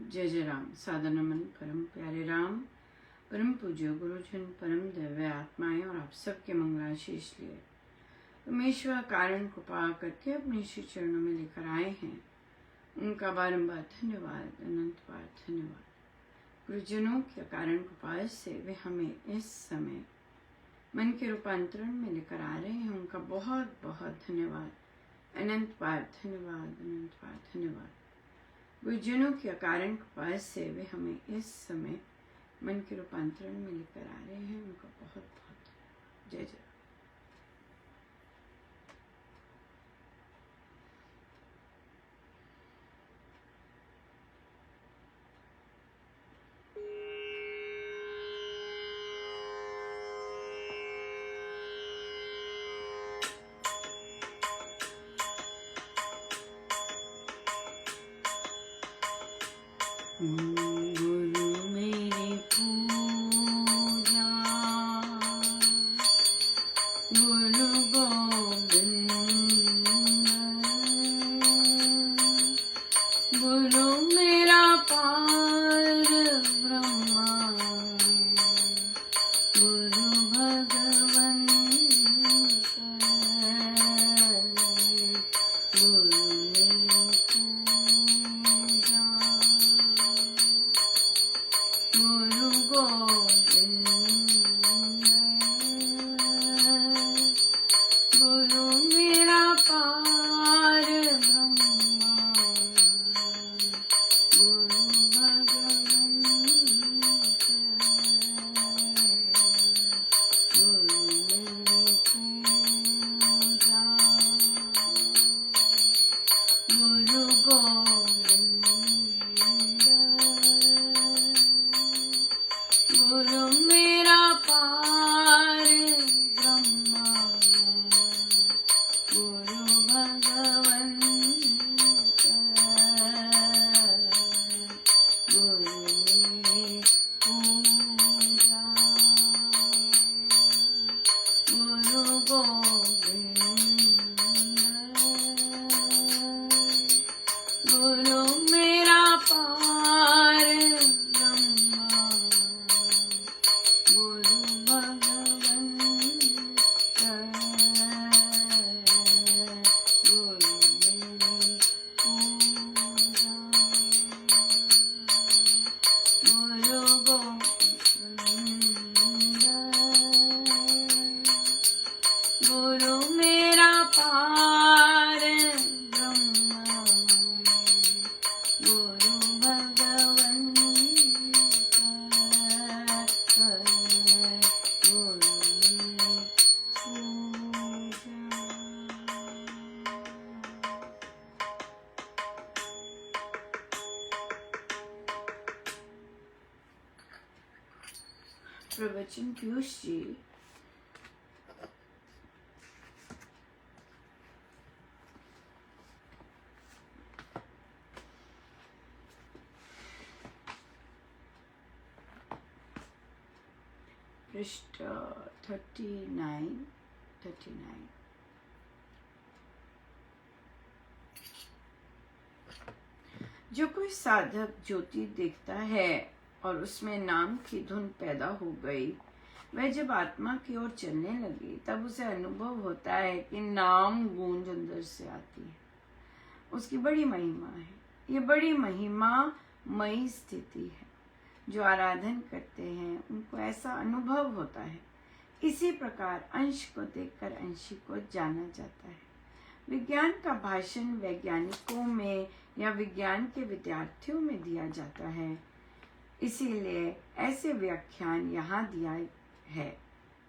जय जय राम। साधनमन परम प्यारे राम, परम पूज्य गुरुजन, परम दिव्य आत्माएं और आप सबके मंगलाशीष लिए परमेश्वर कारण कृपा करके अपने श्री चरणों में लेकर आए हैं। उनका बारंबार धन्यवाद, अनंत बार धन्यवाद। गुरुजनों के कारण कृपा से वे हमें इस समय मन के रूपांतरण में लेकर आ रहे हैं। उनका बहुत बहुत धन्यवाद, अनंत बार धन्यवाद, अनंत बार धन्यवाद। गुरुजनों के कारण कृपा से वे हमें इस समय मन के रूपांतरण में लेकर आ रहे हैं। उनका बहुत बहुत जय जय। गुरु मेरी पूजा, गुरु गोविंद, गुरु मेरा पार ब्रह्मा, गुरु भगवंत, गुरु मेरी पूजा, गुरु गोविंद, गुरु मेरा पार ब्रह्मा, गुरु भगवंत, गुरु मेरी पूजा, गुरु गोविंद, गुरु मेरा पार ब्रह्मा, गुरु भगवंत, गुरु मेरी पूजा, गुरु गोविंद, गुरु मेरा पार ब्रह्मा, गुरु भगवंत, गुरु मेरी पूजा, गुरु गोविंद, गुरु मेरा पार ब्रह्मा, गुरु भगवंत, गुरु मेरी पूजा। प्रवचन पीयूष जी पृष्ठ 39। जो कोई साधक ज्योति देखता है और उसमें नाम की धुन पैदा हो गई, वह जब आत्मा की ओर चलने लगी तब उसे अनुभव होता है कि नाम गूंज अंदर से आती है। उसकी बड़ी महिमा है। ये बड़ी महिमामयी स्थिति है। जो आराधन करते हैं उनको ऐसा अनुभव होता है। इसी प्रकार अंश को देखकर अंशी को जाना जाता है। विज्ञान का भाषण वैज्ञानिकों में या विज्ञान के विद्यार्थियों में दिया जाता है, इसीलिए ऐसे व्याख्यान यहाँ दिया है।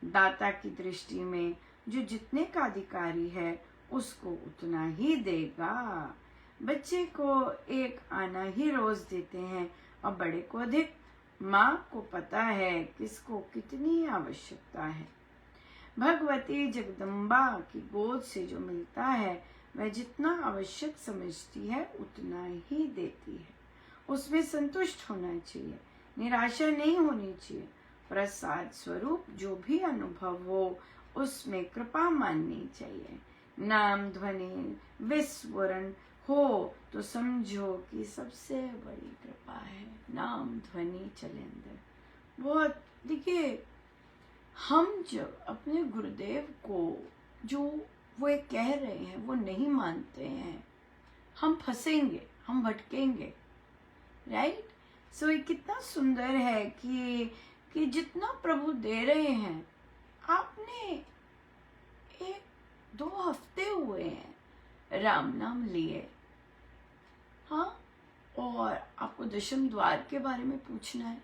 दाता की दृष्टि में जो जितने का अधिकारी है उसको उतना ही देगा। बच्चे को एक आना ही रोज देते हैं और बड़े को अधिक। माँ को पता है किसको कितनी आवश्यकता है। भगवती जगदम्बा की गोद से जो मिलता है वह जितना आवश्यक समझती है उतना ही देती है। उसमें संतुष्ट होना चाहिए, निराशा नहीं होनी चाहिए। प्रसाद स्वरूप जो भी अनुभव हो उसमें कृपा माननी चाहिए। नाम ध्वनि विस्फुरण हो तो तो समझो कि सबसे बड़ी कृपा है। नाम ध्वनि चले अंदर। बहुत देखिए, हम जब अपने गुरुदेव को जो वो एक कह रहे हैं वो नहीं मानते हैं, हम फंसेंगे, हम भटकेंगे, राइट। सो ये कितना सुंदर है कि जितना प्रभु दे रहे हैं, आपने 1-2 हफ्ते हुए हैं राम नाम लिए, हाँ, और आपको दशम द्वार के बारे में पूछना है,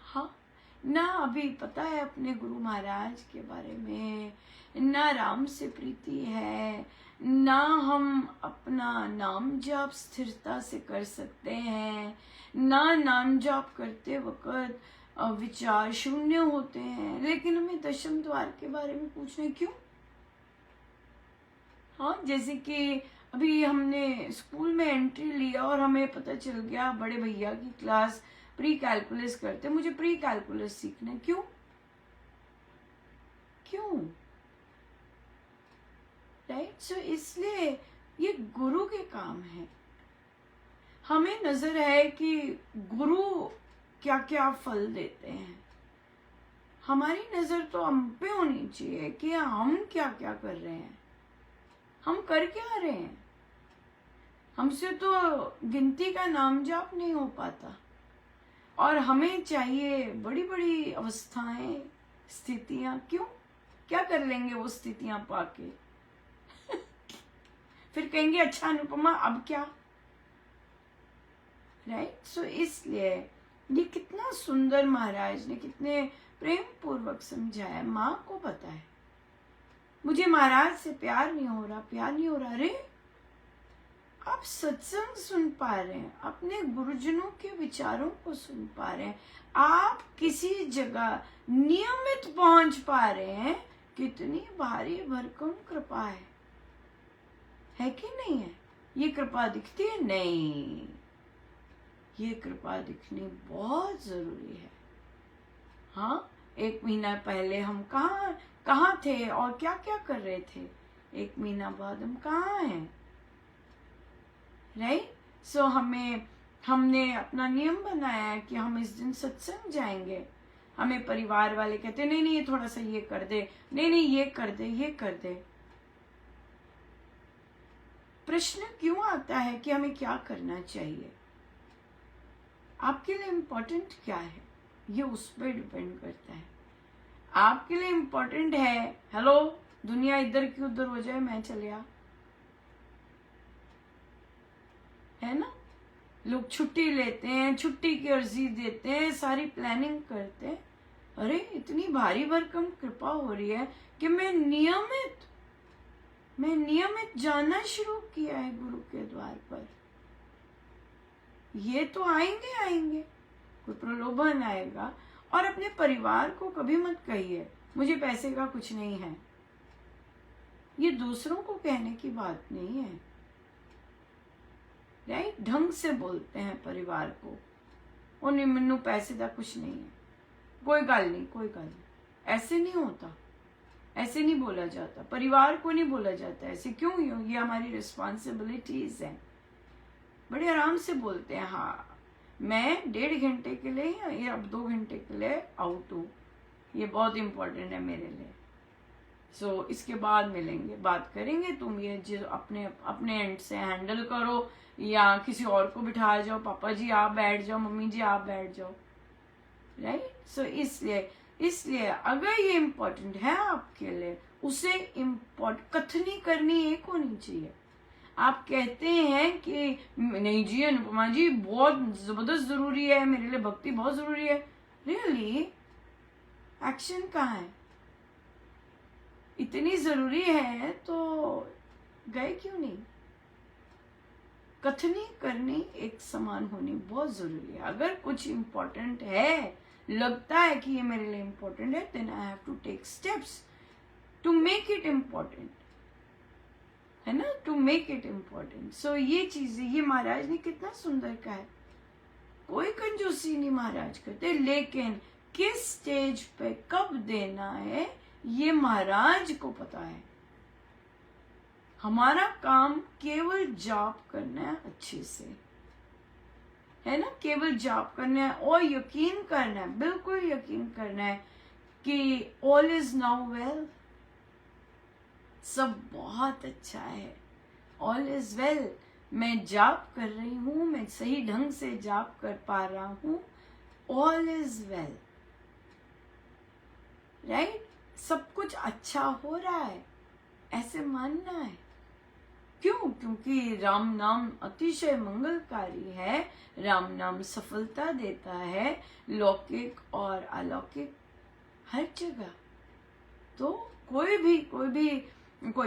हाँ, ना अभी पता है अपने गुरु महाराज के बारे में, ना राम से प्रीति है, ना हम अपना नाम जाप स्थिरता से कर सकते हैं, ना नाम जाप करते वक्त विचार शून्य होते हैं, लेकिन हमें दशम द्वार के बारे में पूछना है। क्यों? हाँ, जैसे कि अभी हमने स्कूल में एंट्री लिया और हमें पता चल गया बड़े भैया की क्लास प्री कैलकुलस करते, मुझे प्री कैलकुलस सीखना है। क्यों? राइट। सो इसलिए ये गुरु के काम है। हमें नजर है कि गुरु क्या क्या फल देते हैं, हमारी नजर तो हम पे होनी चाहिए कि हम क्या क्या कर रहे हैं, हम कर क्या रहे हैं। हमसे तो गिनती का नाम जाप नहीं हो पाता, और हमें चाहिए बड़ी बड़ी अवस्थाएं, स्थितियां। क्यों? क्या कर लेंगे वो स्थितियां पाके? फिर कहेंगे अच्छा अनुपमा अब क्या, राइट। सो इसलिए ये कितना सुंदर महाराज ने कितने प्रेम पूर्वक समझाया। माँ को पता है मुझे महाराज से प्यार नहीं हो रहा, अरे आप सत्संग सुन पा रहे हैं, अपने गुरुजनों के विचारों को सुन पा रहे हैं, आप किसी जगह नियमित पहुंच पा रहे हैं, कितनी भारी भरकम कृपा है कि नहीं है? ये कृपा दिखती है? नहीं, ये कृपा दिखनी बहुत जरूरी है। हाँ, 1 महीना पहले हम कहाँ थे और क्या क्या कर रहे थे, 1 महीना बाद हम कहाँ हैं, राइट। सो हमने अपना नियम बनाया है कि हम इस दिन सत्संग जाएंगे। हमें परिवार वाले कहते नहीं ये थोड़ा सा ये कर दे, नहीं ये कर दे। प्रश्न क्यों आता है कि हमें क्या करना चाहिए? आपके लिए इम्पोर्टेंट क्या है, ये उस पर डिपेंड करता है। आपके लिए इम्पोर्टेंट है हेलो दुनिया इधर की उधर हो जाए, मैं चले आ, है ना। लोग छुट्टी लेते हैं, छुट्टी की अर्जी देते हैं, सारी प्लानिंग करते हैं। अरे इतनी भारी भरकम कृपा हो रही है कि मैं नियमित जाना शुरू किया है गुरु के द्वार पर। ये तो आएंगे, कोई प्रलोभन आएगा। और अपने परिवार को कभी मत कहिए मुझे पैसे का कुछ नहीं है, ये दूसरों को कहने की बात नहीं है, राइट। ढंग से बोलते हैं परिवार को, वो नहीं मनु पैसे का कुछ नहीं है, कोई गल नहीं, ऐसे नहीं होता, ऐसे नहीं बोला जाता, परिवार को नहीं बोला जाता ऐसे। क्यों? ये हमारी रिस्पॉन्सिबिलिटीज है। बड़े आराम से बोलते हैं, हाँ मैं 1.5 घंटे के लिए या अब 2 घंटे के लिए आउट हूँ, ये बहुत इंपॉर्टेंट है मेरे लिए, सो इसके बाद मिलेंगे, बात करेंगे, तुम ये जो अपने एंड से हैंडल करो या किसी और को बिठा जाओ, पापा जी आप बैठ जाओ, मम्मी जी आप बैठ जाओ, राइट। सो इसलिए अगर ये इम्पोर्टेंट है आपके लिए, उसे कथनी करनी एक होनी चाहिए। आप कहते हैं कि नहीं जी अनुपमा जी बहुत जबरदस्त जरूरी है, मेरे लिए भक्ति बहुत जरूरी है, रियली एक्शन कहाँ है? इतनी जरूरी है तो गए क्यों नहीं? कथनी करनी एक समान होनी बहुत जरूरी है। अगर कुछ इम्पोर्टेंट है, लगता है कि ये मेरे लिए इम्पोर्टेंट है, then I have to take steps to make it important, है ना, to make it important. So ये चीजें, ये महाराज ने कितना सुंदर कहा है। कोई कंजूसी नहीं महाराज करते, लेकिन किस स्टेज पे कब देना है ये महाराज को पता है। हमारा काम केवल जाप करना है अच्छे से, है ना, केवल जाप करना है और यकीन करना है, बिल्कुल यकीन करना है कि ऑल इज नाउ वेल, सब बहुत अच्छा है, ऑल इज वेल। मैं जाप कर रही हूँ, मैं सही ढंग से जाप कर पा रहा हूँ, ऑल इज वेल, राइट। सब कुछ अच्छा हो रहा है, ऐसे मानना है। क्यों? क्योंकि राम नाम अतिशय मंगलकारी है, राम नाम सफलता देता है, लौकिक और अलौकिक हर जगह। तो कोई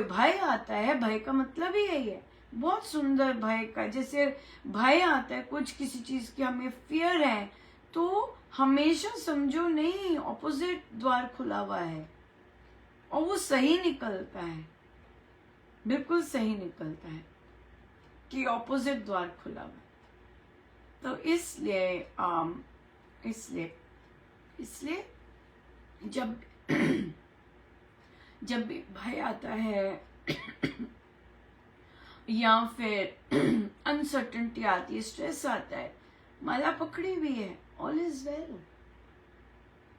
भय आता है, भय का मतलब ही यही है, बहुत सुंदर भय का, जैसे भय आता है कुछ किसी चीज की, हमें फियर है, तो हमेशा समझो नहीं, ऑपोजिट द्वार खुला हुआ है और वो सही निकलता है, बिल्कुल सही निकलता है कि ऑपोजिट द्वार खुला हुआ है। तो इसलिए जब जब भी भय आता है या फिर अनसर्टेनिटी आती है, स्ट्रेस आता है, माला पकड़ी हुई है, ऑल इज वेल।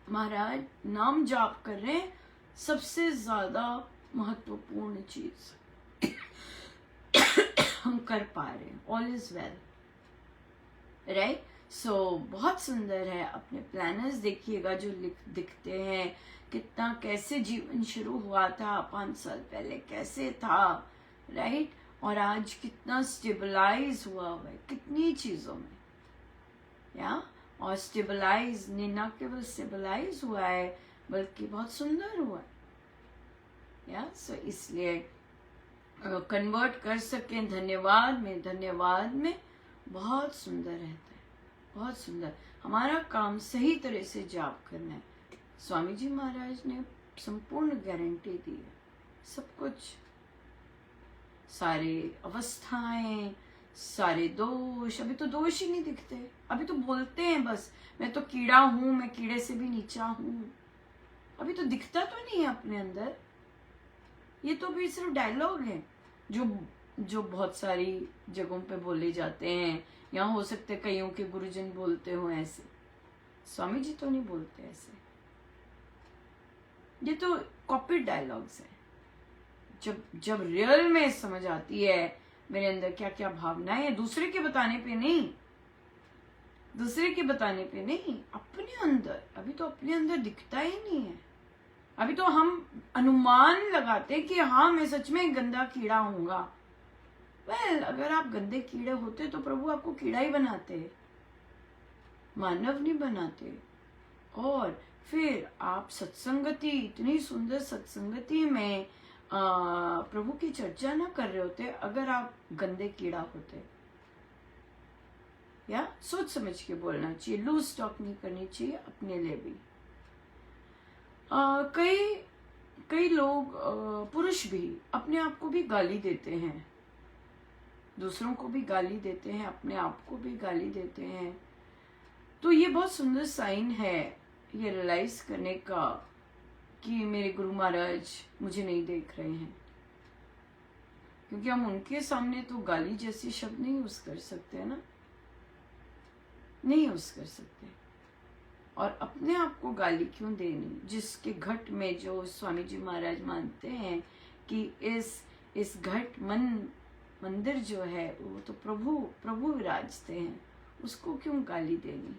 महाराज नाम जाप कर रहे हैं, सबसे ज्यादा महत्वपूर्ण चीज हम कर पा रहे हैं, ऑल इज वेल, राइट। सो बहुत सुंदर है। अपने प्लानर्स देखिएगा जो दिखते हैं, कितना कैसे जीवन शुरू हुआ था 5 साल पहले, कैसे था, राइट, और आज कितना स्टेबलाइज हुआ है कितनी चीजों में, या और स्टेबलाइज ने न केवल स्टेबलाइज हुआ है बल्कि बहुत सुंदर हुआ है, या सो इसलिए कन्वर्ट कर सकें धन्यवाद में बहुत सुंदर रहता है, बहुत सुंदर। हमारा काम सही तरह से जाप करना है। स्वामी जी महाराज ने संपूर्ण गारंटी दी है, सब कुछ, सारे अवस्थाएं, सारे दोष, अभी तो दोष ही नहीं दिखते, अभी तो बोलते हैं बस मैं तो कीड़ा हूं, मैं कीड़े से भी नीचा हूं, अभी तो दिखता तो नहीं है अपने अंदर, ये तो भी सिर्फ डायलॉग है जो बहुत सारी जगहों पे बोले जाते हैं, या हो सकते है कईयों के गुरुजन बोलते हो ऐसे, स्वामी जी तो नहीं बोलते ऐसे, ये तो कॉपी डायलॉग्स है। जब रियल में समझ आती है मेरे अंदर क्या क्या भावनाएं है, दूसरे के बताने पे नहीं, अपने अंदर, अभी तो अपने अंदर दिखता ही नहीं है, अभी तो हम अनुमान लगाते कि हाँ मैं सच में गंदा कीड़ा हूँगा। वेल, अगर आप गंदे कीड़े होते तो प्रभु आपको कीड़ा ही बनाते, मानव नहीं बनाते। और फिर आप सत्संगति, इतनी सुंदर सत्संगति में प्रभु की चर्चा ना कर रहे होते अगर आप गंदे कीड़ा होते। या सोच समझ के बोलना चाहिए, लूज टॉक नहीं करनी चाहिए अपने लिए भी। कई लोग पुरुष भी अपने आप को भी गाली देते हैं, दूसरों को भी गाली देते हैं, अपने आप को भी गाली देते हैं। तो ये बहुत सुंदर साइन है ये रियलाइज करने का कि मेरे गुरु महाराज मुझे नहीं देख रहे हैं, क्योंकि हम उनके सामने तो गाली जैसी शब्द नहीं यूज कर सकते, है ना, नहीं यूज कर सकते। और अपने आप को गाली क्यों देनी, जिसके घट में जो स्वामी जी महाराज मानते हैं कि इस घट मंदिर जो है वो तो प्रभु विराजते हैं, उसको क्यों गाली देनी।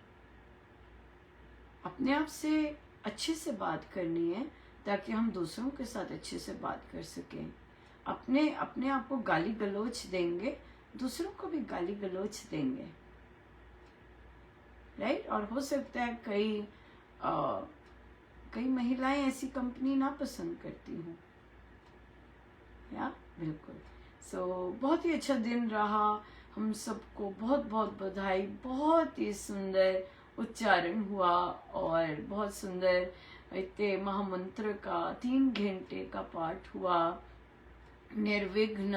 अपने आप से अच्छे से बात करनी है ताकि हम दूसरों के साथ अच्छे से बात कर सकें। अपने आप को गाली गलोच देंगे, दूसरों को भी गाली गलोच देंगे, राइट। और हो सकता है कई महिलाएं ऐसी कंपनी ना पसंद करती हूँ, या बिल्कुल। सो बहुत ही अच्छा दिन रहा, हम सबको बहुत बहुत बधाई, बहुत ही सुंदर उच्चारण हुआ और बहुत सुंदर इतने महामंत्र का 3 घंटे का पाठ हुआ, निर्विघ्न,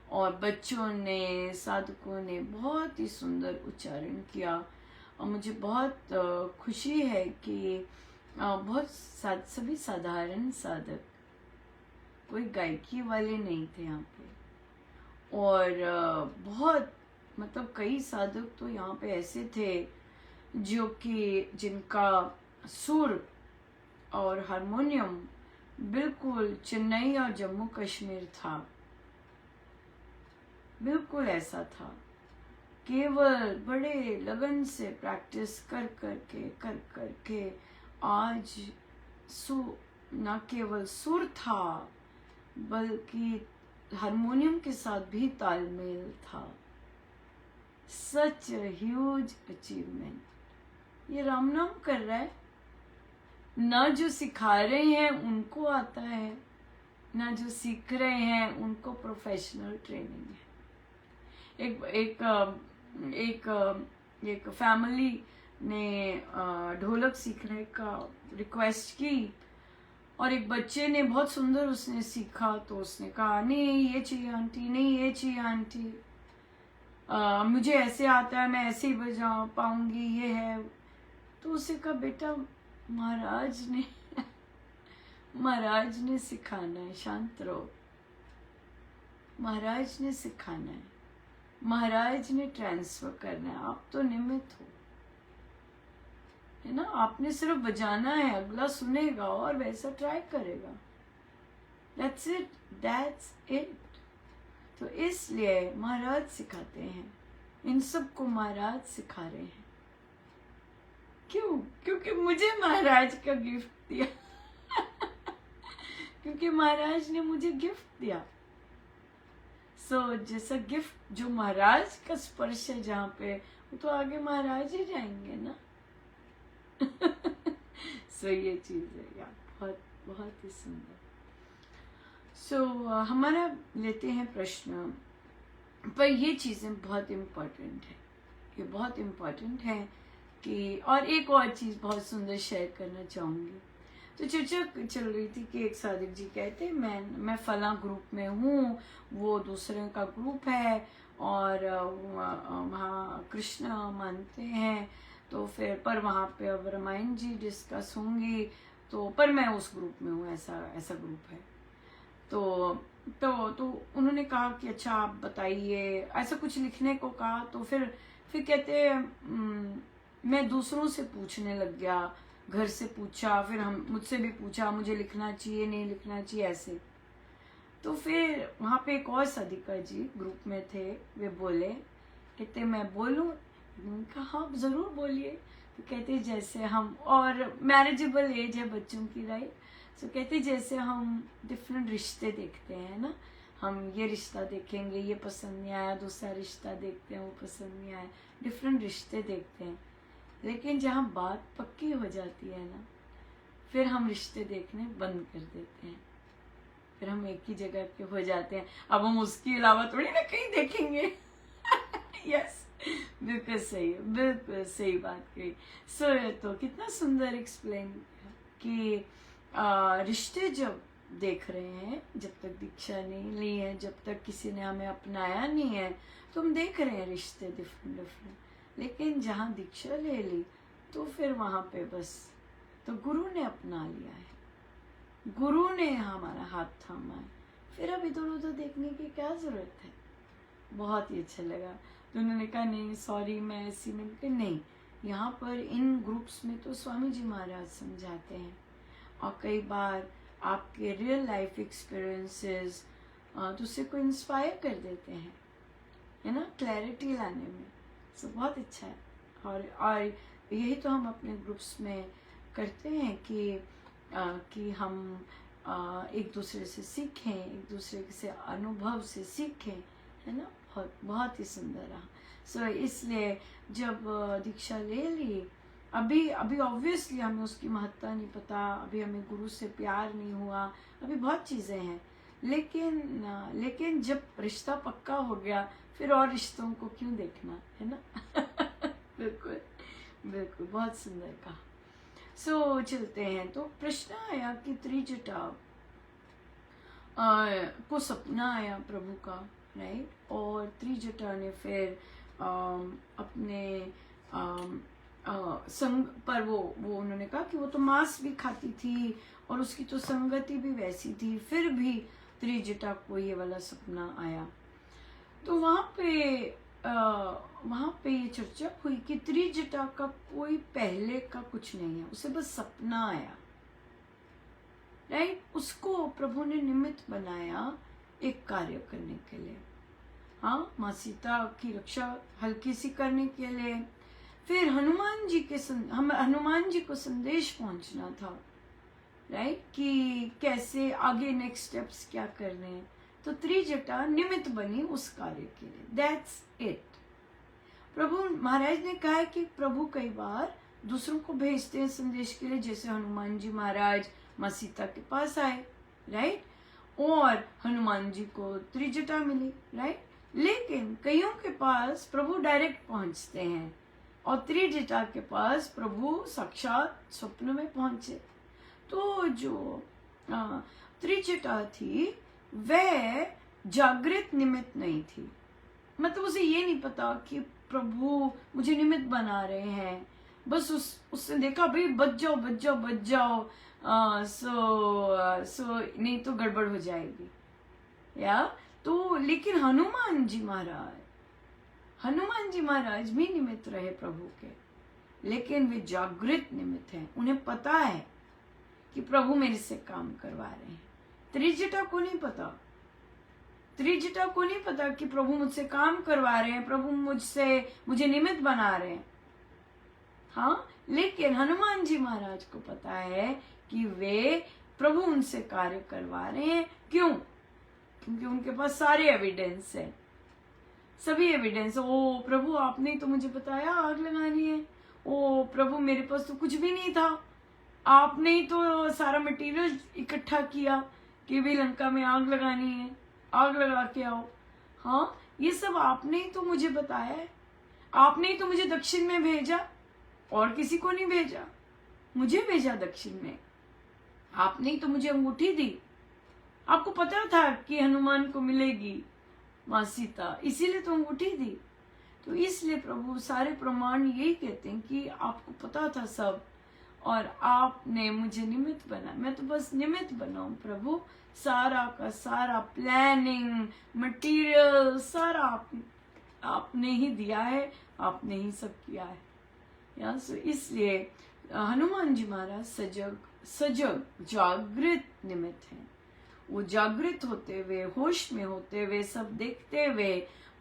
और बच्चों ने, साधकों ने बहुत ही सुंदर उच्चारण किया। और मुझे बहुत खुशी है कि बहुत सभी साधारण साधक कोई गायकी वाले नहीं थे यहाँ पे। और बहुत मतलब कई साधक तो यहाँ पे ऐसे थे जो कि जिनका सुर और हारमोनियम बिल्कुल चेन्नई और जम्मू कश्मीर था, बिल्कुल ऐसा था। केवल बड़े लगन से प्रैक्टिस कर करके आज न केवल सुर था बल्कि हारमोनियम के साथ भी तालमेल था। Such huge achievement. ये राम नाम कर रहा है, ना जो सिखा रहे हैं उनको आता है, ना जो सीख रहे हैं उनको प्रोफेशनल ट्रेनिंग है। एक फैमिली ने ढोलक सीखने का रिक्वेस्ट की और एक बच्चे ने बहुत सुंदर उसने सीखा, तो उसने कहा नहीं ये चाहिए आंटी, नहीं ये चाहिए आंटी, मुझे ऐसे आता है, मैं ऐसे ही बजा पाऊंगी, ये है। तो उसे कहा बेटा महाराज ने सिखाना है, शांत रहो। महाराज ने सिखाना है, महाराज ने ट्रांसफर करना है, आप तो निमित्त हो, है ना। आपने सिर्फ बजाना है, अगला सुनेगा और वैसा ट्राई करेगा। That's it। तो इसलिए महाराज सिखाते हैं, इन सबको महाराज सिखा रहे हैं। क्यों? क्योंकि मुझे महाराज का गिफ्ट दिया क्योंकि महाराज ने मुझे गिफ्ट दिया। जैसा गिफ्ट जो महाराज का स्पर्श है जहाँ पे, वो तो आगे महाराज ही जाएंगे ना ये चीज है यार, बहुत बहुत ही सुंदर। हमारा लेते हैं प्रश्न, पर ये चीजें बहुत इम्पोर्टेंट है, ये बहुत इम्पोर्टेंट है कि, और एक और चीज बहुत सुंदर शेयर करना चाहूंगी। तो चर्चा चल रही थी कि एक साधक जी कहते मैं फला ग्रुप में हूँ, वो दूसरे का ग्रुप है और वहाँ कृष्ण मानते हैं, तो फिर पर वहाँ पे अब रामायण जी डिस्कस होंगी, तो पर मैं उस ग्रुप में हूँ, ऐसा ग्रुप है। तो उन्होंने कहा कि अच्छा आप बताइए, ऐसा कुछ लिखने को कहा। तो फिर कहते मैं दूसरों से पूछने लग गया, घर से पूछा, फिर हम मुझसे भी पूछा मुझे लिखना चाहिए नहीं लिखना चाहिए ऐसे। तो फिर वहाँ पे एक और साधिका जी ग्रुप में थे, वे बोले, कहते मैं बोलूं? कहा हाँ जरूर बोलिए। तो कहते जैसे हम, और मैरिजेबल एज है बच्चों की, राइट। तो कहते जैसे हम डिफरेंट रिश्ते देखते हैं ना, हम ये रिश्ता देखेंगे, ये पसंद नहीं आया, दूसरा रिश्ता देखते हैं, वो पसंद नहीं आया, डिफरेंट रिश्ते देखते हैं। लेकिन जहाँ बात पक्की हो जाती है ना, फिर हम रिश्ते देखने बंद कर देते हैं, फिर हम एक ही जगह के हो जाते हैं। अब हम उसके अलावा थोड़ी ना कहीं देखेंगे यस, बिल्कुल सही, बिल्कुल सही बात कही। तो कितना सुंदर एक्सप्लेन कि रिश्ते जब देख रहे हैं, जब तक दीक्षा नहीं ली है, जब तक किसी ने हमें अपनाया नहीं है, तो हम देख रहे हैं रिश्ते डिफरेंट। लेकिन जहाँ दीक्षा ले ली तो फिर वहाँ पे बस, तो गुरु ने अपना लिया है, गुरु ने हमारा हाथ थामा है, फिर अब इधर उधर देखने की क्या जरूरत है। बहुत ही अच्छा लगा। तो उन्होंने कहा नहीं सॉरी मैं ऐसी, मैंने कहा नहीं, यहाँ पर इन ग्रुप्स में तो स्वामी जी महाराज समझाते हैं, और कई बार आपके रियल लाइफ एक्सपीरियंसेस दूसरे को इंस्पायर कर देते हैं, है ना, क्लैरिटी लाने में। बहुत अच्छा है। और यही तो हम अपने ग्रुप्स में करते हैं कि हम एक दूसरे से सीखें, एक दूसरे से अनुभव से सीखें, है ना। बहुत ही सुंदर रहा। इसलिए जब दीक्षा ले ली, अभी ऑब्वियसली हमें उसकी महत्ता नहीं पता, अभी हमें गुरु से प्यार नहीं हुआ, अभी बहुत चीज़ें हैं, लेकिन जब रिश्ता पक्का हो गया, फिर और रिश्तों को क्यों देखना, है ना बिल्कुल बिल्कुल, बहुत सुंदर कहा। चलते हैं। तो प्रश्न आया कि त्रिजटा को सपना आया प्रभु का, राइट, और त्रिजटा ने फिर अपने संग पर वो उन्होंने कहा कि वो तो मांस भी खाती थी और उसकी तो संगति भी वैसी थी, फिर भी त्रिजटा को ये वाला सपना आया। तो वहां पे ये चर्चा हुई कि त्रिजटा का कोई पहले का कुछ नहीं है, उसे बस सपना आया, राइट। उसको प्रभु ने निमित्त बनाया एक कार्य करने के लिए, हाँ, माँ सीता की रक्षा हल्की सी करने के लिए। फिर हनुमान जी को संदेश पहुंचना था, राइट, कि कैसे आगे नेक्स्ट स्टेप्स क्या करने हैं। तो त्रिजटा निमित्त बनी उस कार्य के लिए, दैट्स इट। प्रभु महाराज ने कहा है कि प्रभु कई बार दूसरों को भेजते हैं संदेश के लिए, जैसे हनुमान जी महाराज माँ सीता के पास आए, राइट, और हनुमान जी को त्रिजटा मिली, राइट। लेकिन कईयों के पास प्रभु डायरेक्ट पहुंचते हैं और त्रिजटा के पास प्रभु साक्षात स्वप्न में पहुंचे। तो जो त्रिजटा थी वह जागृत निमित्त नहीं थी, मतलब उसे ये नहीं पता कि प्रभु मुझे निमित्त बना रहे हैं, बस उसने देखा भाई बच जाओ बच जाओ बच जाओ, सो नहीं तो गड़बड़ हो जाएगी, या तो। लेकिन हनुमान जी महाराज भी निमित्त रहे प्रभु के, लेकिन वे जागृत निमित्त हैं, उन्हें पता है कि प्रभु मेरे से काम करवा रहे हैं। त्रिजटा को नहीं पता कि प्रभु मुझसे काम करवा रहे हैं, प्रभु मुझे निमित्त बना रहे हैं, हाँ। लेकिन हनुमान जी महाराज को पता है कि वे प्रभु उनसे कार्य करवा रहे हैं। क्यों? क्योंकि उनके पास सारे एविडेंस है, सभी एविडेंस। ओ प्रभु आपने तो मुझे बताया आग लगानी है, ओ प्रभु मेरे पास तो कुछ भी नहीं था, आपने ही तो सारा मटेरियल इकट्ठा किया कि भी लंका में आग लगानी है, आग लगा के आओ, हाँ, ये सब आपने ही तो मुझे बताया है, आपने ही तो मुझे दक्षिण में भेजा, और किसी को नहीं भेजा, मुझे भेजा दक्षिण में। आपने ही तो मुझे अंगूठी दी, आपको पता था कि हनुमान को मिलेगी माँ सीता, इसीलिए तो अंगूठी दी। तो इसलिए प्रभु सारे प्रमाण यही कहते हैं कि आपको पता था सब, और आपने मुझे निमित्त बना, मैं तो बस निमित्त बनाऊं प्रभु, सारा का सारा प्लानिंग मटेरियल सारा आपने ही दिया है, आपने ही सब किया है, या। सो इसलिए हनुमान जी महाराज सजग जागृत निमित्त हैं। वो जागृत होते हुए, होश में होते हुए, सब देखते हुए,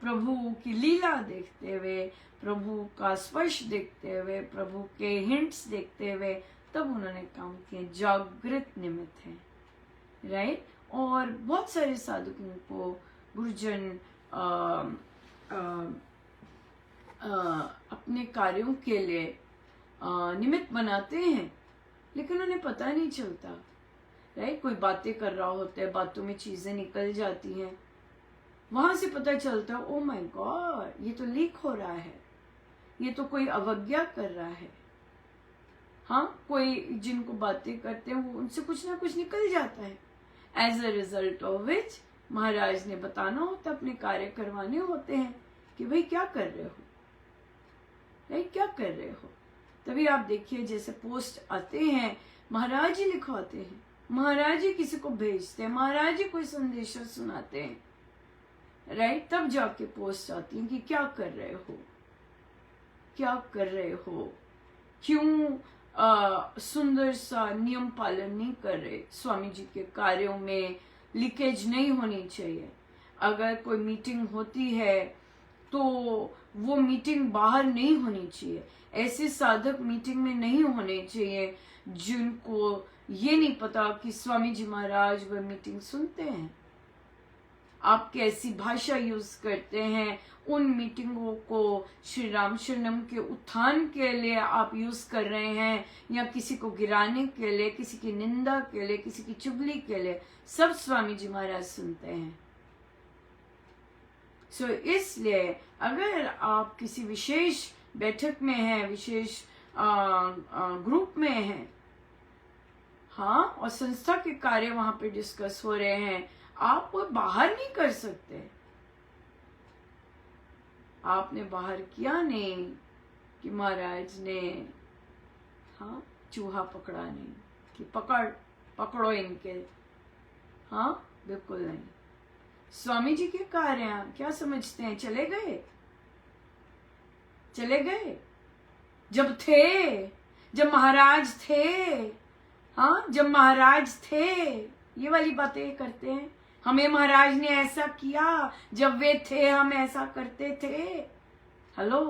प्रभु की लीला देखते हुए, प्रभु का स्पर्श देखते हुए, प्रभु के हिंट्स देखते हुए, तब उन्होंने काम किए, जागृत निमित्त है, राइट। और बहुत सारे साधकों को गुरुजन अपने कार्यों के लिए निमित्त बनाते हैं, लेकिन उन्हें पता नहीं चलता, राइट। कोई बातें कर रहा होता है, बातों में चीजें निकल जाती हैं, वहां से पता चलता है ओ माय गॉड ये तो लीक हो रहा है, ये तो कोई अवज्ञा कर रहा है, हाँ। कोई जिनको बातें करते हैं वो उनसे कुछ ना कुछ निकल जाता है, as a result of which महाराज ने बताना होता, अपने कार्य करवाने होते हैं कि भाई क्या कर रहे हो, राइट, क्या कर रहे हो। तभी आप देखिए जैसे पोस्ट आते हैं, महाराज ही लिखवाते हैं, महाराज ही किसी को भेजते हैं, महाराज ही कोई संदेश सुनाते हैं, राइट। तब जाके पोस्ट आती है कि क्या कर रहे हो, क्या कर रहे हो, क्यों सुंदर सा नियम पालन नहीं कर रहे, स्वामी जी के कार्यों में लीकेज नहीं होनी चाहिए। अगर कोई मीटिंग होती है तो वो मीटिंग बाहर नहीं होनी चाहिए, ऐसे साधक मीटिंग में नहीं होने चाहिए जिनको ये नहीं पता कि स्वामी जी महाराज वह मीटिंग सुनते हैं। आप कैसी भाषा यूज करते हैं, उन मीटिंगों को श्री राम शरणम के उत्थान के लिए आप यूज कर रहे हैं, या किसी को गिराने के लिए, किसी की निंदा के लिए, किसी की चुगली के लिए, सब स्वामी जी महाराज सुनते हैं। सो इसलिए अगर आप किसी विशेष बैठक में हैं, विशेष ग्रुप में हैं, हाँ, और संस्था के कार्य वहां पे डिस्कस हो रहे हैं, आप वो बाहर नहीं कर सकते। आपने बाहर किया नहीं कि महाराज ने, हाँ, चूहा पकड़ा नहीं कि पकड़ो इनके, हाँ, बिल्कुल नहीं। स्वामी जी के कार्य क्या समझते हैं? चले गए, चले गए। जब थे, जब महाराज थे, हाँ जब महाराज थे, ये वाली बातें करते हैं। हमें महाराज ने ऐसा किया, जब वे थे हम ऐसा करते थे। हेलो,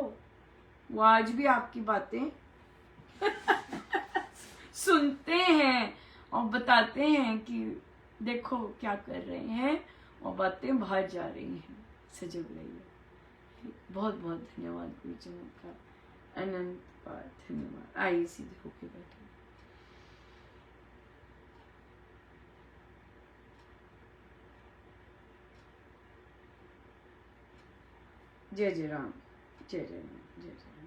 वो आज भी आपकी बातें सुनते हैं और बताते हैं कि देखो क्या कर रहे हैं, और बातें बाहर जा रही हैं। सजग रहिए। बहुत बहुत धन्यवाद गुरुजनों का, अनंत बार धन्यवाद। आइए सीधे होके बैठे। जय जय राम, जय जय राम, जय जय।